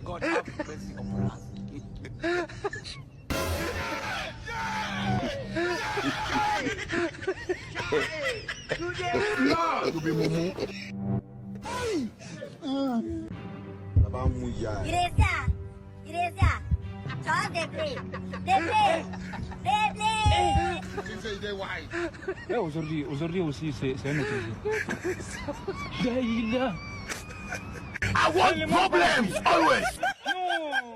God have mercy upon us. Aujourd'hui aussi, c'est un autre jour. I want problems always. Non!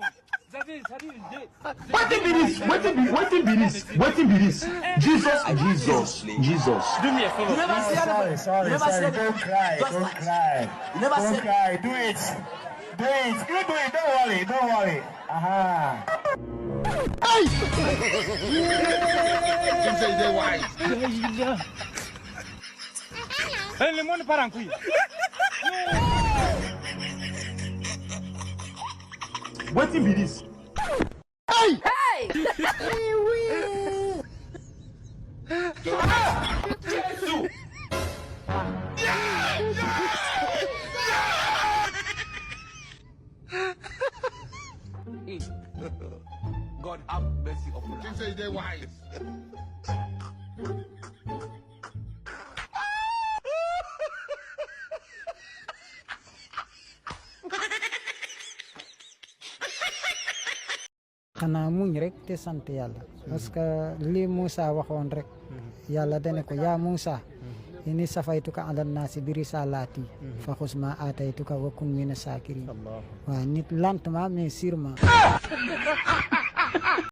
What be this? Jesus. Do me a favor. You never see anything. Sorry. Don't cry. Just Don't like- cry. You never Don't said- cry. Do it. You do it. Don't worry. Aha. Le monde part en couille. What be this? God have mercy upon us. xanaa muñ rek te sant yàlla parce que li Moussa waxoon rek yàlla dane ko yaa Moussa ini safaytuka ala naasi bi risalati fa xus ma aataytuka wa kun mina sakirin waaw nit lentement mais sûrement